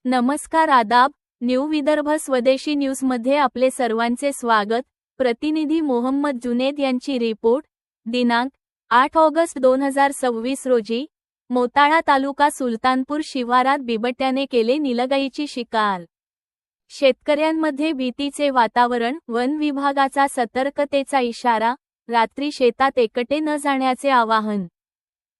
नमस्कार आदाब, न्यू विदर्भ स्वदेशी न्यूज मध्ये आपले सर्वांचे स्वागत। प्रतिनिधी मोहम्मद जुनेद यांची रिपोर्ट। दिनांक 8 ऑगस्ट 2026 रोजी मोताळा तालुका सुलतानपूर शिवारात बिबट्याने केले नीलगाईची शिकार। शेतकऱ्यांमध्ये भीतीचे वातावरण, वन विभागाचा सतर्कतेचा इशारा, रात्री शेतात एकटे न जाण्याचे आवाहन।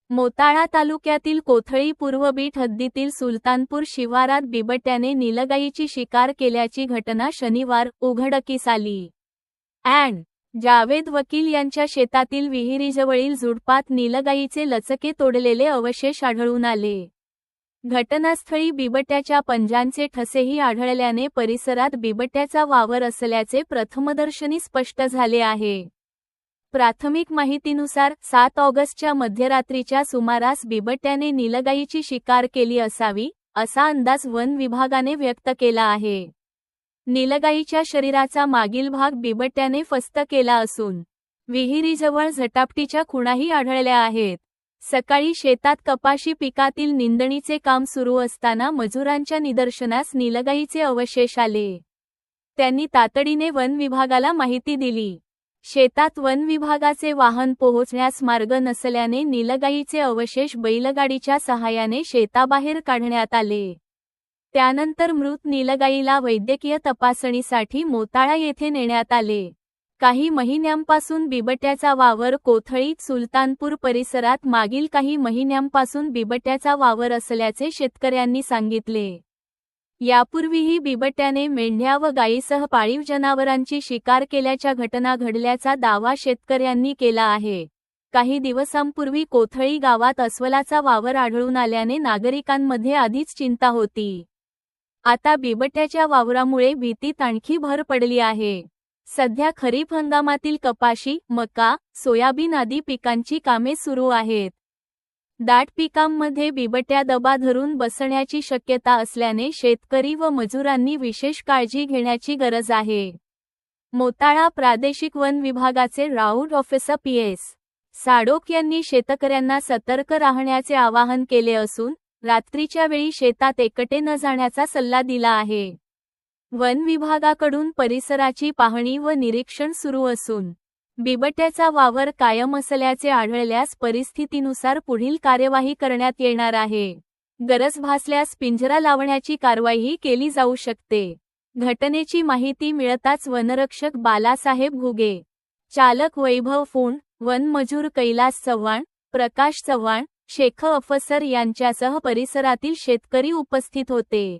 मोताळा तालुक्यातील कोथळी पूर्व बीट हद्दीतील सुलतानपूर शिवारात बिबट्याने नीलगाईची शिकार केल्याची घटना शनिवार उघडकीस आली। जावेद वकील यांच्या शेतातील विहिरीजवळील झुडपात नीलगाईचे लचके तोडलेले अवशेष आढळून आले। घटनास्थळी बिबट्याच्या पंजांचे ठसेही आढळल्याने परिसरात बिबट्याचा वावर असल्याचे प्रथमदर्शनी स्पष्ट झाले आहे। प्राथमिक माहितीनुसार 7 ऑगस्टच्या मध्यरात्रीच्या सुमारास बिबट्याने नीलगाईची शिकार केली असावी, असा अंदाज वन विभागाने व्यक्त केला आहे। नीलगाईच्या शरीराचा मागील भाग बिबट्याने फस्त केला असून विहिरीजवळ झटापटीच्या खुणाही आढळल्या आहेत। सकाळी शेतात कपाशी पिकातील निंदणीचे काम सुरू असताना मजुरांच्या निदर्शनास नीलगाईचे अवशेष आले। त्यांनी तातडीने वन विभागाला माहिती दिली। शेतात वन विभागाचे वाहन पोहोचण्यास मार्ग नसल्याने नीलगाईचे अवशेष बैलगाडीच्या सहाय्याने शेताबाहेर काढण्यात आले। त्यानंतर मृत नीलगाईला वैद्यकीय तपासणीसाठी मोताळा येथे नेण्यात आले। काही महिन्यांपासून बिबट्याचा वावर कोथळी सुलतानपूर परिसरात मागील काही महिन्यांपासून बिबट्याचा वावर असल्याचे शेतकऱ्यांनी सांगितले। यापूर्वीही बिबट्याने मेंढ्या व गायीसह पाळीव जनावरांची शिकार केल्याच्या घटना घडल्याचा दावा शेतकऱ्यांनी केला आहे। काही दिवसांपूर्वी कोथळी गावात अस्वलाचा वावर आढळून आल्याने नागरिकांमध्ये आधीच चिंता होती। आता बिबट्याच्या वावरामुळे भीतीत आणखी भर पडली आहे। सध्या खरीप हंगामातील कपाशी, मका, सोयाबीन आदी पिकांची कामे सुरू आहेत। दाट पिकांमध्ये बिबट्या दबा धरून बसण्याची शक्यता असल्याने शेतकरी व मजुरांनी विशेष काळजी घेण्याची गरज आहे। मोताळा प्रादेशिक वन विभागाचे राऊंड ऑफिसर PS साडोक यांनी शेतकऱ्यांना सतर्क राहण्याचे आवाहन केले असून रात्रीच्या वेळी शेतात एकटे न जाण्याचा सल्ला दिला आहे। वन विभागाकडून परिसराची पाहणी व निरीक्षण सुरू असून बिबट्याचा वावर कायम असल्याचे आढळल्यास परिस्थितीनुसार पुढील कार्यवाही करण्यात येणार आहे। गरज भासल्यास पिंजरा लावण्याची कारवाईही केली जाऊ शकते। घटनेची माहिती मिळताच वनरक्षक बालासाहेब घुगे, चालक वैभव फुंड, वन मजूर कैलास चव्हाण, प्रकाश चव्हाण, शेख अफसर यांच्यासह परिसरातील शेतकरी उपस्थित होते।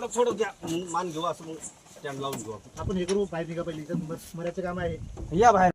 थोडं द्या मान घेऊ असं स्टँड लावून घेऊ आपण हे करू बाहेर निघा पहिली मरायचं काम आहे या बाहेर